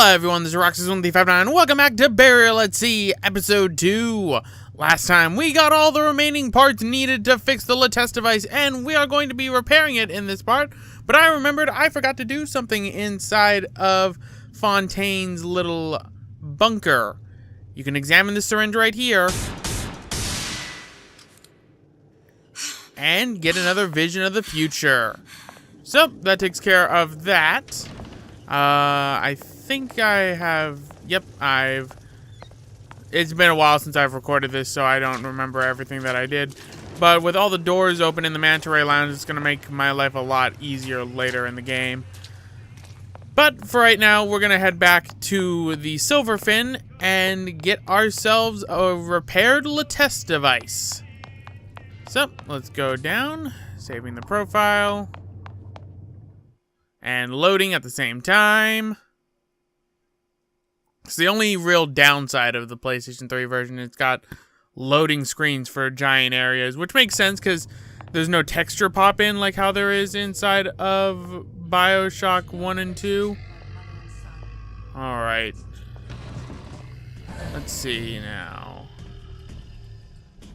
Hello everyone, this is Roxas1359, and welcome back to Burial at Sea, Episode 2. Last time, we got all the remaining parts needed to fix the Latest device, and we are going to be repairing it in this part. But I remembered I forgot to do something inside of Fontaine's little bunker. You can examine this syringe right here, and get another vision of the future. So, that takes care of that. I think I have, it's been a while since I've recorded this, so I don't remember everything that I did. But with all the doors open in the Manta Ray Lounge, it's going to make my life a lot easier later in the game. But for right now, we're going to head back to the Silverfin and get ourselves a repaired Latest device. So, let's go down, saving the profile. And loading at the same time. It's the only real downside of the PlayStation 3 version. It's got loading screens for giant areas, which makes sense because there's no texture pop-in like how there is inside of BioShock 1 and 2. Alright. Let's see now.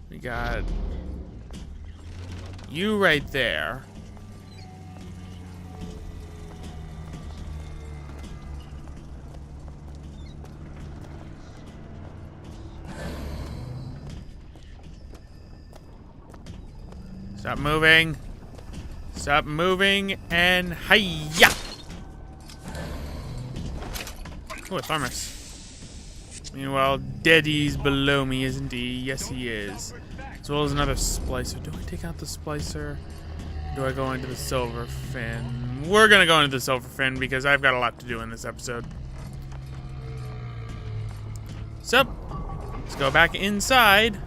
We got you right there. Stop moving. Stop moving, and hiya! Oh, a thermos. Meanwhile, Daddy's below me, isn't he? Yes, he is. As well as another splicer. Do I take out the splicer? Do I go into the Silverfin? We're gonna go into the Silverfin because I've got a lot to do in this episode. So, let's go back inside.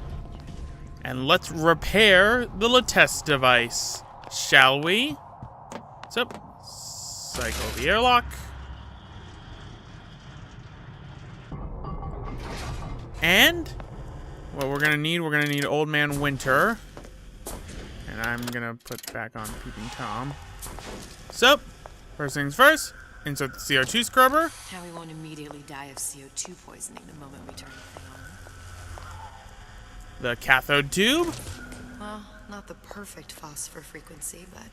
And let's repair the Latest device, shall we? So, cycle the airlock. And what we're gonna need Old Man Winter. And I'm gonna put back on Peeping Tom. So, first things first, insert the CO2 scrubber. Now we won't immediately die of CO2 poisoning the moment we turn the thing on. The cathode tube. Well, not the perfect phosphor frequency, but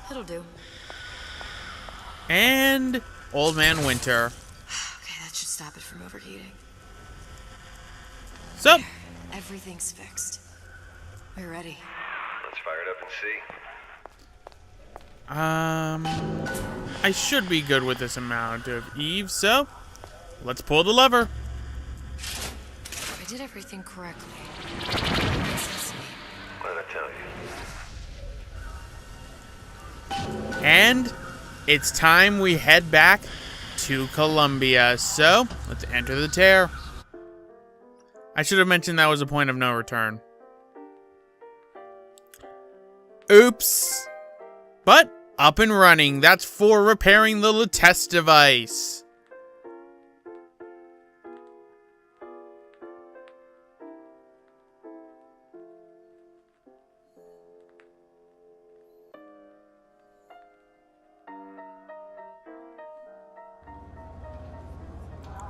it'll do. And Old Man Winter. Okay, that should stop it from overheating. So, there, everything's fixed. We're ready. Let's fire it up and see. I should be good with this amount of Eve, so let's pull the lever. I did everything correctly. What did I tell you? And it's time we head back to Columbia. So, let's enter the tear. I should have mentioned that was a point of no return. Oops. But, up and running. That's for repairing the Latest device.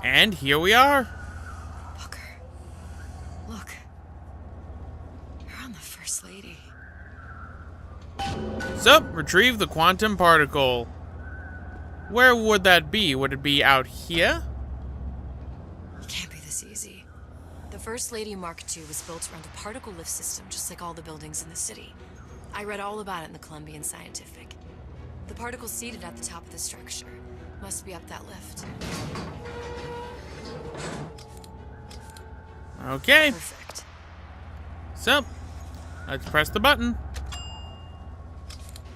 And here we are. Booker, look. You're on the First Lady. So, retrieve the quantum particle. Where would that be? Would it be out here? It can't be this easy. The First Lady Mark II was built around a particle lift system, just like all the buildings in the city. I read all about it in the Columbian Scientific. The particle's seated at the top of the structure. Must be up that lift. Okay. Perfect. So, let's press the button.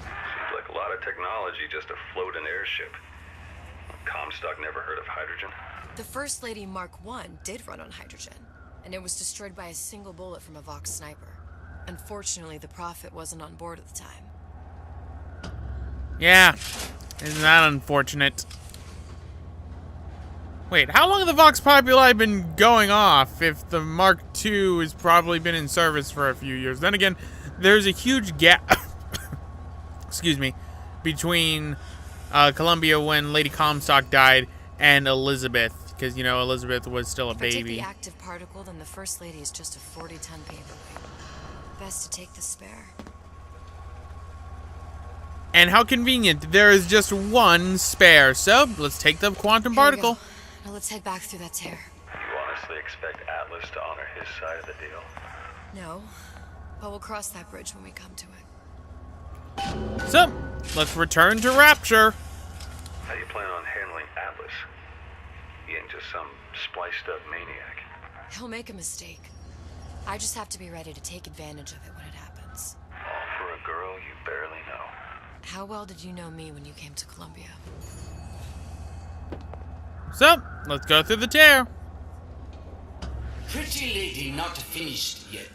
Seems like a lot of technology just to float an airship. Comstock never heard of hydrogen. The First Lady Mark I did run on hydrogen, and it was destroyed by a single bullet from a Vox sniper. Unfortunately, the Prophet wasn't on board at the time. Yeah, isn't that unfortunate? Wait, how long have the Vox Populi been going off if the Mark II has probably been in service for a few years? Then again, there's a huge gap, excuse me, between Columbia when Lady Comstock died and Elizabeth, because, you know, Elizabeth was still a If I take baby. the active particle, then the First Lady is just a 40-ton paperweight. Best to take the spare. And how convenient. There is just one spare. So, let's take the quantum Here we particle. go. Now let's head back through that tear. You honestly expect Atlas to honor his side of the deal? No, but we'll cross that bridge when we come to it. So, let's return to Rapture. How do you plan on handling Atlas? He ain't just some spliced-up maniac. He'll make a mistake. I just have to be ready to take advantage of it when it happens. All for a girl you barely know. How well did you know me when you came to Columbia? So, let's go through the tear. Pretty lady not finished yet.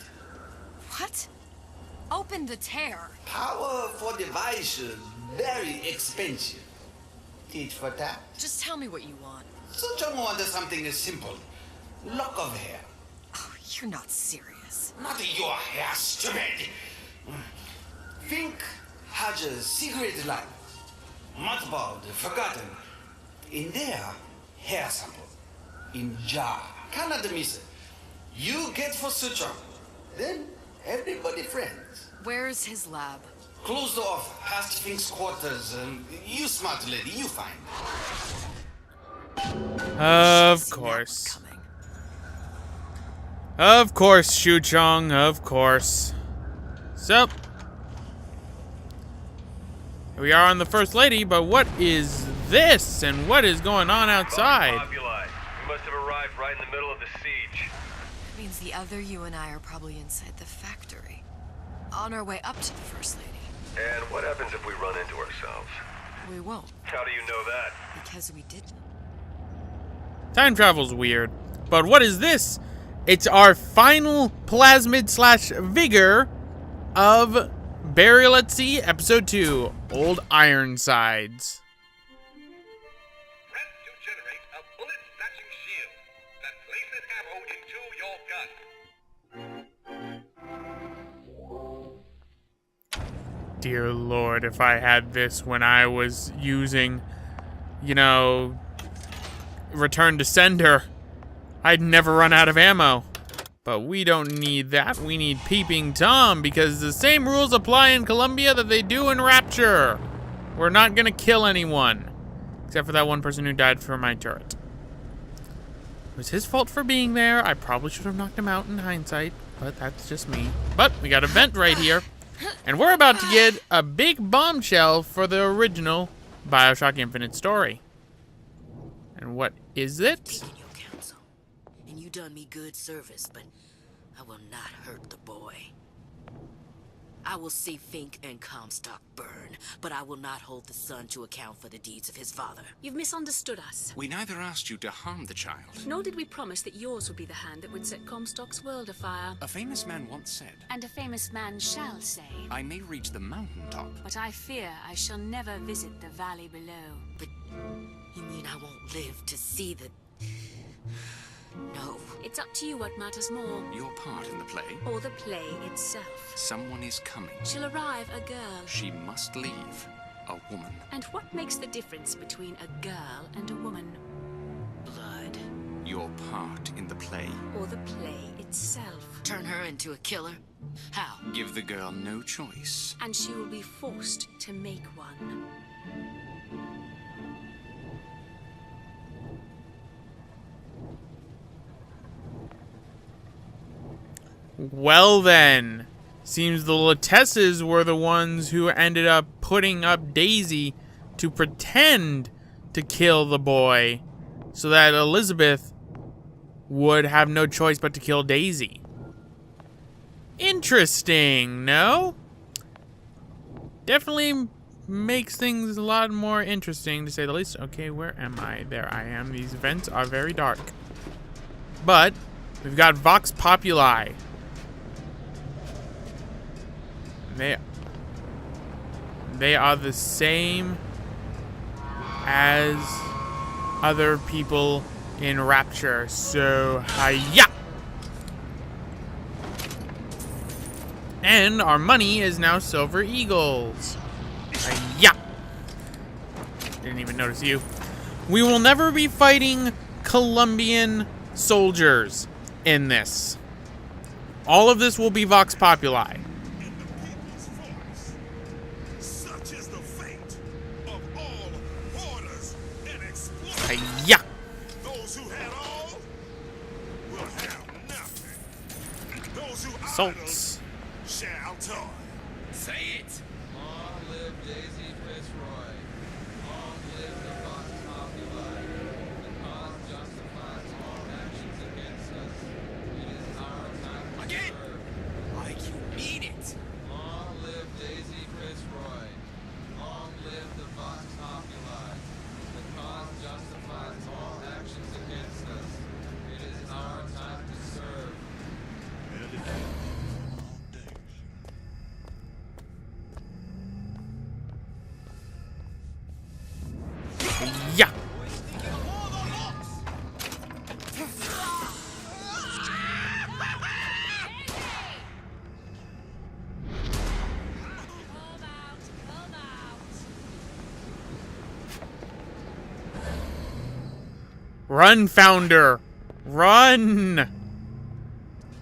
What? Open the tear. Power for device very expensive. Tit for tat. Just tell me what you want. Such a want something simple. Lock of hair. Oh, you're not serious. Not your hair, stupid. Fink has a secret life. Mothballed, forgotten. In there, hair sample. In jar. Cannot miss it. You get for suture. Then everybody friends. Where's his lab? Closed off, past Fink's quarters. You smart lady, you find. Of Seen that course. one coming. Of course, Shu Chong, of course. So, here we are on the First Lady, but what is this? And what is going on outside? Populi. We must have arrived right in the middle of the siege. Means the other you and I are probably inside the factory. On our way up to the First Lady. And what happens if we run into ourselves? We won't, How do you know that? because we didn't. Time travel's weird. But what is this? It's our final plasmid / vigor of Burial at Sea, Episode 2, Old Ironsides. Press to generate a bullet-snatching shield that places ammo into your gun. Dear Lord, if I had this when I was using, you know, Return to Sender, I'd never run out of ammo. But we don't need that. We need Peeping Tom, because the same rules apply in Columbia that they do in Rapture. We're not gonna kill anyone. Except for that one person who died for my turret. It was his fault for being there. I probably should have knocked him out in hindsight, but that's just me. But we got a vent right here. And we're about to get a big bombshell for the original BioShock Infinite story. And what is it? Taken your counsel, and you done me good service, but I will not hurt the boy. I will see Fink and Comstock burn, but I will not hold the son to account for the deeds of his father. You've misunderstood us. We neither asked you to harm the child. Nor did we promise that yours would be the hand that would set Comstock's world afire. A famous man once said, And a famous man shall say, I may reach the mountaintop. but I fear I shall never visit the valley below. But you mean I won't live to see the... No. It's up to you what matters more, Your part in the play. or the play itself. Someone is coming. She'll arrive a girl. She must leave. A woman. And what makes the difference between a girl and a woman? Blood. Your part in the play. Or the play itself? Turn her into a killer? How? Give the girl no choice. And she will be forced to make one. Well then, seems the Lutesses were the ones who ended up putting up Daisy to pretend to kill the boy so that Elizabeth would have no choice but to kill Daisy. Interesting, no? Definitely makes things a lot more interesting, to say the least. Okay, where am I? There I am. These vents are very dark. But we've got Vox Populi. They are the same as other people in Rapture. So, hiya! And our money is now Silver Eagles. Hiya! Didn't even notice you. We will never be fighting Colombian soldiers in this. All of this will be Vox Populi. In the people's voice. Such is the fate of all hoarders and exploiters. Yeah. Those who had all will have nothing. Those who Salts. idle shall toil. Say it. Long live Daisy Fitzroy. Long live the Vox Populi. The cause justifies all actions against us. It is our time to Again. serve. Like you mean it. Long live Daisy Fitzroy. Long live the Vox Populi. The cause justifies all actions against us. It is our time to serve. Yeah. Run, Founder! Run!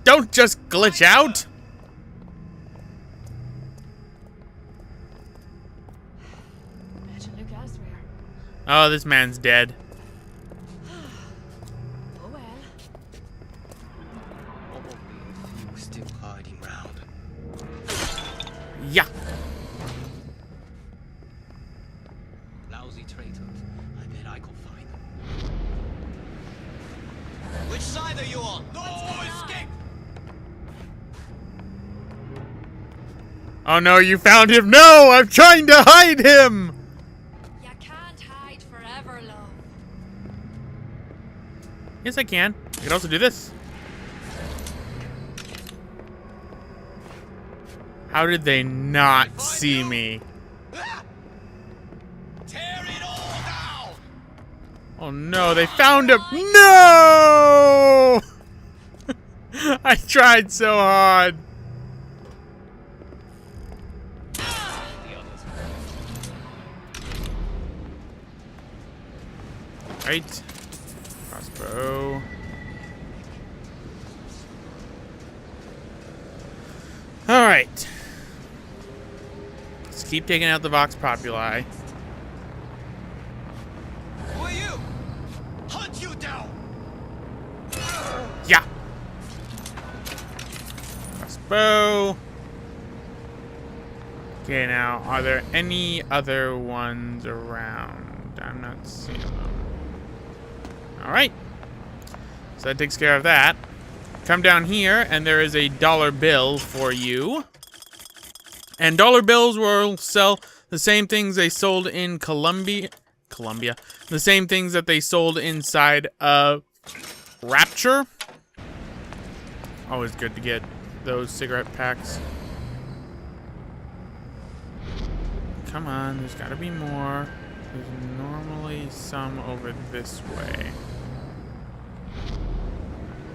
Don't just glitch out! Imagine New Gasware. Oh, this man's dead. Oh well. You still hiding round. Yeah. Lousy traitors. I bet I could find them. Which side are you on? No escape! Oh no, you found him! No! I'm trying to hide him! You can't hide forever, love. Yes, I can. I can also do this. How did they not see me? Tear it all down! Oh no, they found him! No! I tried so hard. Right. Crossbow. Alright. Let's keep taking out the Vox Populi. Who are you? Hunt you down! Yeah. Crossbow. Okay, now, are there any other ones around? I'm not seeing them. Alright. So that takes care of that. Come down here, and there is a dollar bill for you. And dollar bills will sell the same things they sold in Colombia. The same things that they sold inside of Rapture. Always good to get those cigarette packs. Come on, there's gotta be more. There's normally some over this way.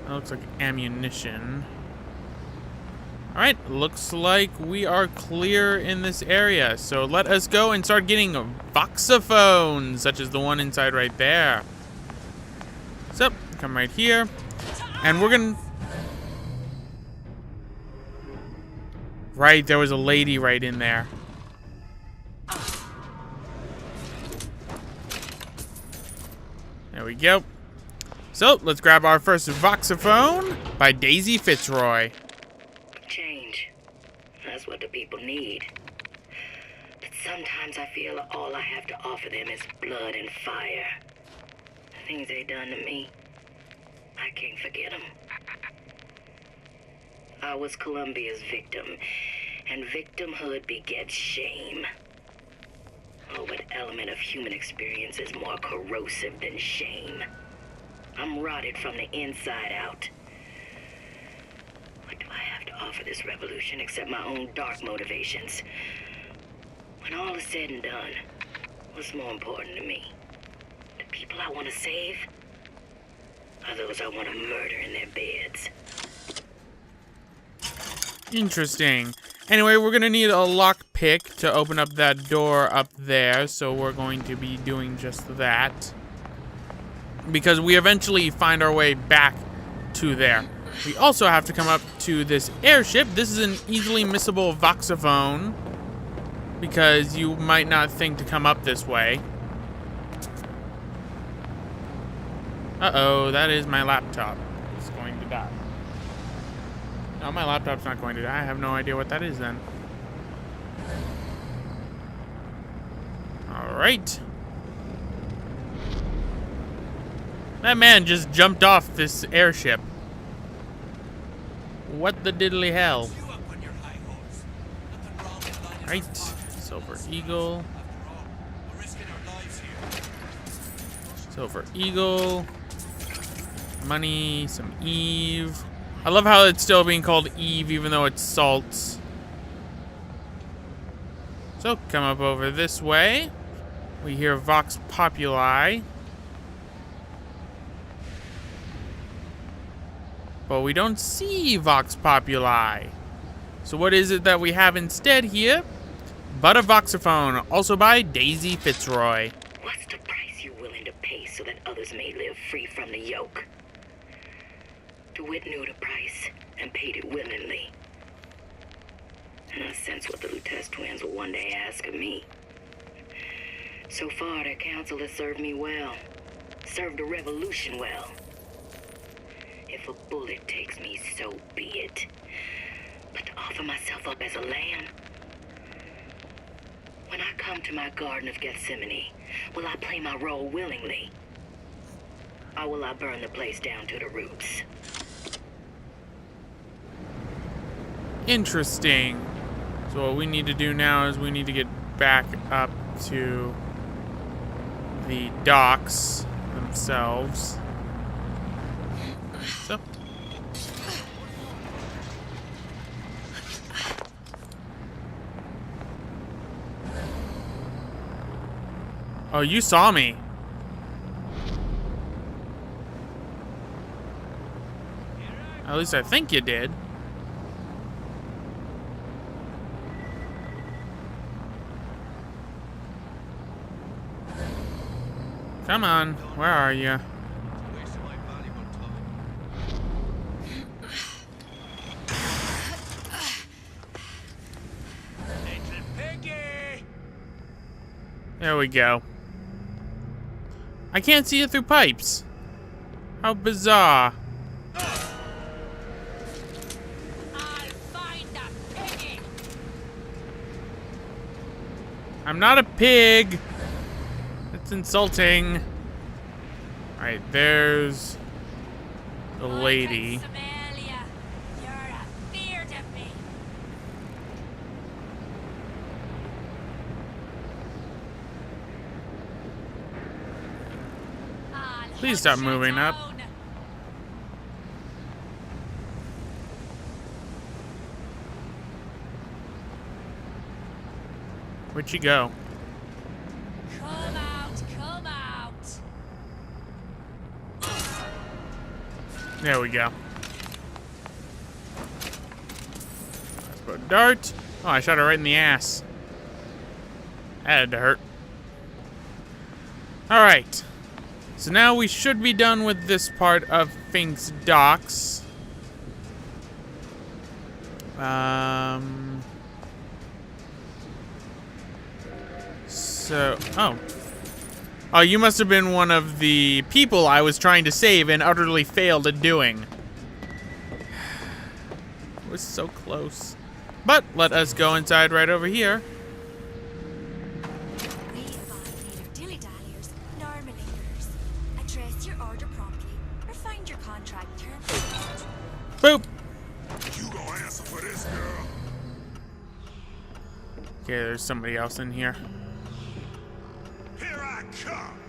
That looks like ammunition. Alright, looks like we are clear in this area. So let us go and start getting Voxophones, such as the one inside right there. So, come right here. And we're gonna... Right, there was a lady right in there. There we go. So, let's grab our first Voxophone by Daisy Fitzroy. Change. That's what the people need. But sometimes I feel all I have to offer them is blood and fire. The things they done to me, I can't forget them. I was Columbia's victim, and victimhood begets shame. Oh, what element of human experience is more corrosive than shame? I'm rotted from the inside out. What do I have to offer this revolution except my own dark motivations? When all is said and done, what's more important to me? The people I want to save? Or those I want to murder in their beds? Interesting. Anyway, we're gonna need a lockpick to open up that door up there, so we're going to be doing just that. because we eventually find our way back to there. We also have to come up to this airship. This is an easily missable Voxophone, because you might not think to come up this way. Uh-oh, that is my laptop. It's going to die. No, my laptop's not going to die. I have no idea what that is then. Alright. That man just jumped off this airship. What the diddly hell? Right. Silver Eagle. Silver Eagle. Money. Some Eve. I love how it's still being called Eve even though it's salts. So, come up over this way. We hear Vox Populi. But we don't see Vox Populi. So what is it that we have instead here? But a Voxophone, also by Daisy Fitzroy. What's the price you're willing to pay so that others may live free from the yoke? DeWitt knew the price and paid it willingly. And I sense what the Lutece twins will one day ask of me. So far, their counsel has served me well. Served the revolution well. If a bullet takes me, so be it. But to offer myself up as a lamb? When I come to my Garden of Gethsemane, will I play my role willingly? Or will I burn the place down to the roots? Interesting. So what we need to do now is we need to get back up to the docks themselves. So. Oh, you saw me. At least I think you did. Come on, where are you? There we go. I can't see it through pipes. How bizarre. I'm not a pig. It's insulting. Alright, there's the lady. Please stop moving up. Where'd she go? Come out, come out. There we go. Let's put a dart. Oh, I shot her right in the ass. That had to hurt. Alright. So now we should be done with this part of Fink's docks. Oh, you must have been one of the people I was trying to save and utterly failed at doing. It was so close. But let us go inside right over here. We advise neither dilly-dalliers nor malingerers. Address your order promptly or find your contract terms. Boop. You gonna answer for this, girl? Okay, there's somebody else in here. Here I come.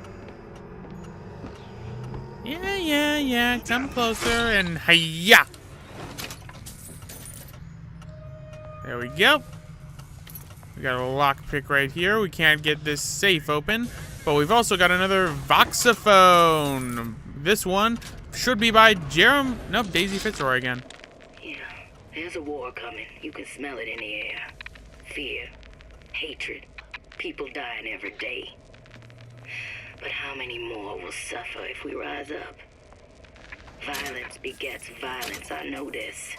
Yeah. Come closer and hiya. There we go. We got a lockpick right here. We can't get this safe open, but we've also got another Voxophone. This one should be by Daisy Fitzroy again. Yeah, there's a war coming. You can smell it in the air. Fear, hatred, people dying every day. But how many more will suffer if we rise up? Violence begets violence, I know this.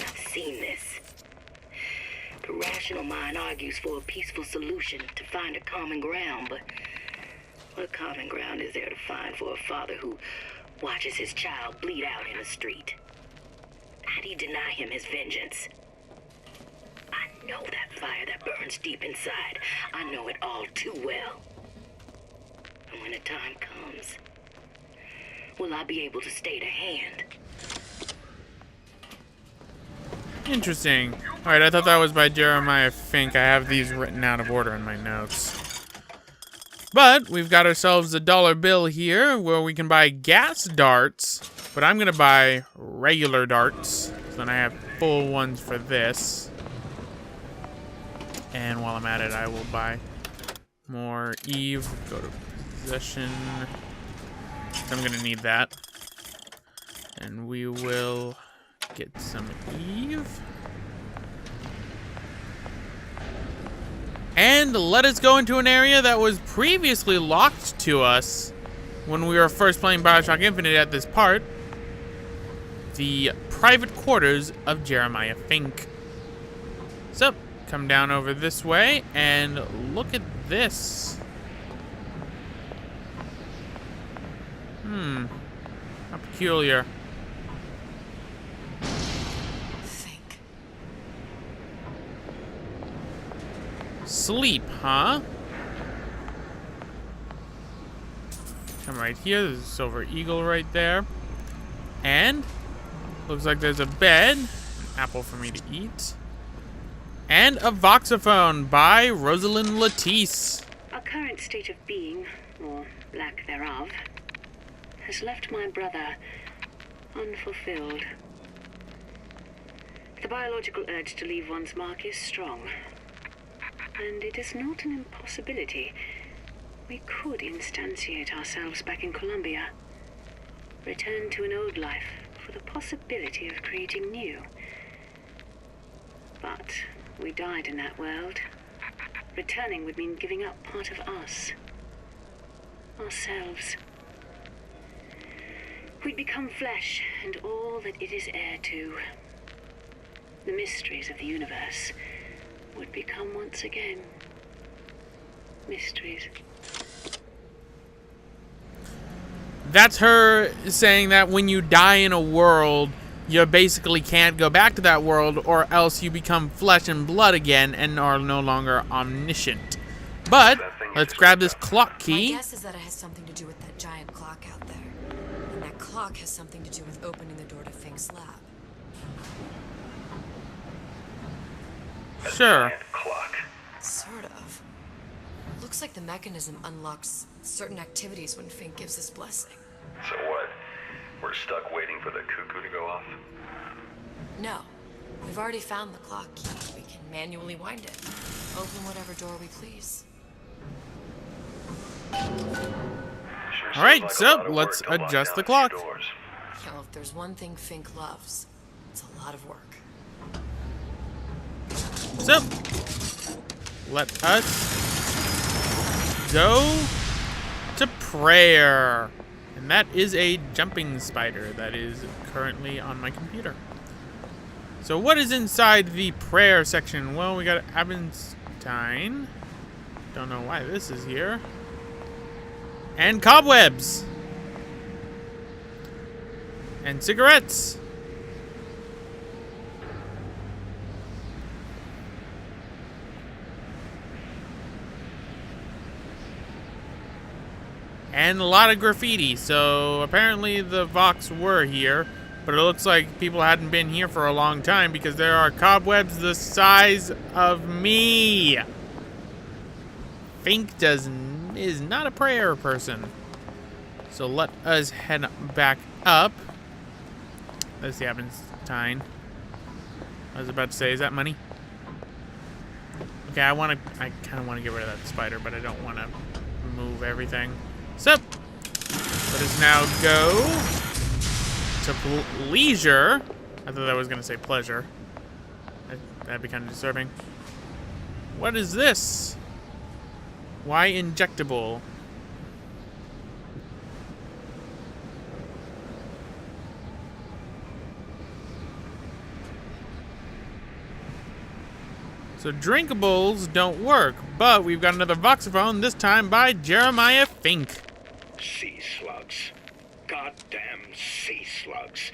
I've seen this. The rational mind argues for a peaceful solution to find a common ground, but what common ground is there to find for a father who watches his child bleed out in the street? How do you deny him his vengeance? I know that fire that burns deep inside. I know it all too well. And when the time comes, will I be able to stay to hand? Interesting. Alright, I thought that was by Jeremiah Fink. I have these written out of order in my notes. But we've got ourselves a dollar bill here where we can buy gas darts. But I'm going to buy regular darts. So then I have full ones for this. And while I'm at it, I will buy more Eve. Go to possession. I'm going to need that. And we will get some Eve. And let us go into an area that was previously locked to us when we were first playing Bioshock Infinite at this part. The private quarters of Jeremiah Fink. So, come down over this way and look at this. How peculiar. Sleep, huh? Come right here. There's a silver eagle right there. And looks like there's a bed, an apple for me to eat, and a Voxophone by Rosalind Latisse. Our current state of being, or lack thereof, has left my brother unfulfilled. The biological urge to leave one's mark is strong. And it is not an impossibility. We could instantiate ourselves back in Columbia. Return to an old life for the possibility of creating new. But we died in that world. Returning would mean giving up part of us. Ourselves. We'd become flesh and all that it is heir to. The mysteries of the universe would become once again mysteries. That's her saying that when you die in a world, you basically can't go back to that world, or else you become flesh and blood again and are no longer omniscient. But let's grab this clock key. My guess is that it has something to do with that giant clock out there. And that clock has something to do with opening the door to Fink's lab. Sure. Clock. Sort of. Looks like the mechanism unlocks certain activities when Fink gives his blessing. So what? We're stuck waiting for the cuckoo to go off? No. We've already found the clock key. We can manually wind it. Open whatever door we please. Alright, so let's adjust the clock. Yo, if there's one thing Fink loves, it's a lot of work. So, let us go to prayer. And that is a jumping spider that is currently on my computer. So what is inside the prayer section? Well, we got Abendstein. Don't know why this is here. And cobwebs. And cigarettes. And a lot of graffiti, so apparently the Vox were here, but it looks like people hadn't been here for a long time because there are cobwebs the size of me. Fink is not a prayer person. So let us head back up. That's the Abendstein. I was about to say, is that money? Okay, I kind of want to get rid of that spider, but I don't want to move everything. So, let us now go to leisure. I thought that was going to say pleasure. That'd be kind of disturbing. What is this? Why injectable? So drinkables don't work, but we've got another Voxophone, this time by Jeremiah Fink. Sea slugs. Goddamn sea slugs.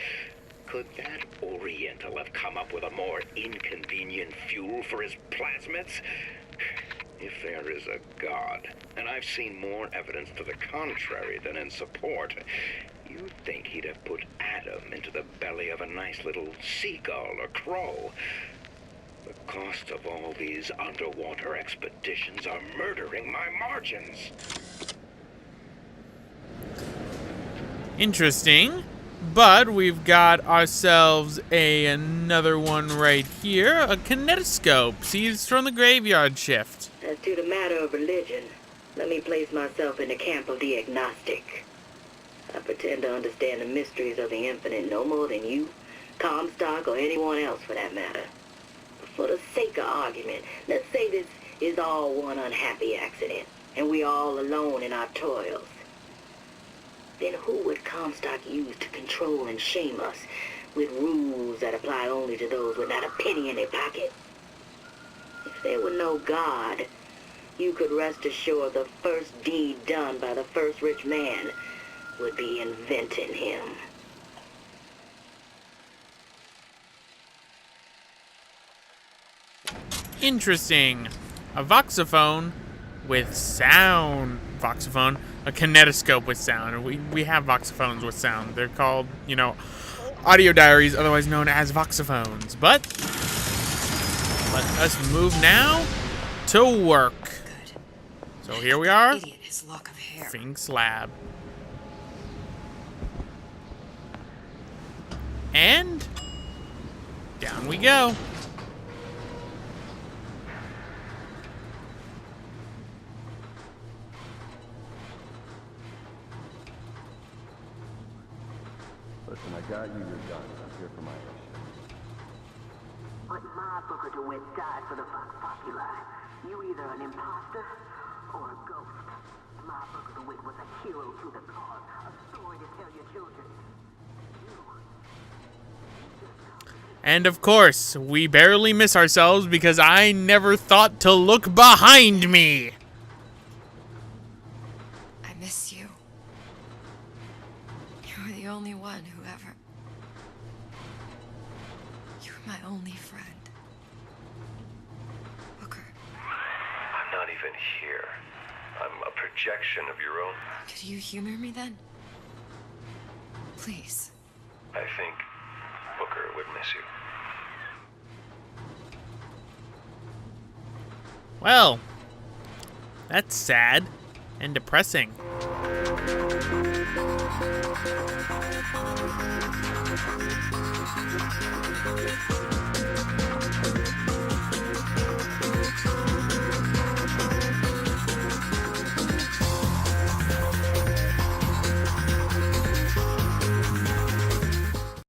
Could that Oriental have come up with a more inconvenient fuel for his plasmids? If there is a God, and I've seen more evidence to the contrary than in support, you'd think he'd have put Adam into the belly of a nice little seagull or crow. The cost of all these underwater expeditions are murdering my margins. Interesting. But we've got ourselves another one right here, a kinetoscope, seized from the graveyard shift. As to the matter of religion, let me place myself in the camp of the agnostic. I pretend to understand the mysteries of the infinite no more than you, Comstock, or anyone else for that matter. But for the sake of argument, let's say this is all one unhappy accident, and we're all alone in our toils. Then who would Comstock use to control and shame us with rules that apply only to those with not a penny in their pocket? If there were no God, you could rest assured the first deed done by the first rich man would be inventing him. Interesting. A Voxophone with sound. Voxophone. A kinetoscope with sound. We have Voxophones with sound. They're called, audio diaries, otherwise known as Voxophones. But let us move now to work. Good. So here we are. Idiot, his lock of hair. Fink's lab. And down we go. Listen, I got you your gun. I'm here for my mission. But my Booker DeWitt died for the Vox Populi. You either an imposter or a ghost. My Booker DeWitt was a hero to the cause, a story to tell your children. And of course, we barely miss ourselves because I never thought to look behind me. I miss you. You were the only one who ever... You were my only friend. Booker. I'm not even here. I'm a projection of your own. Could you humor me then? Please. I think Booker would miss you. Well, that's sad and depressing.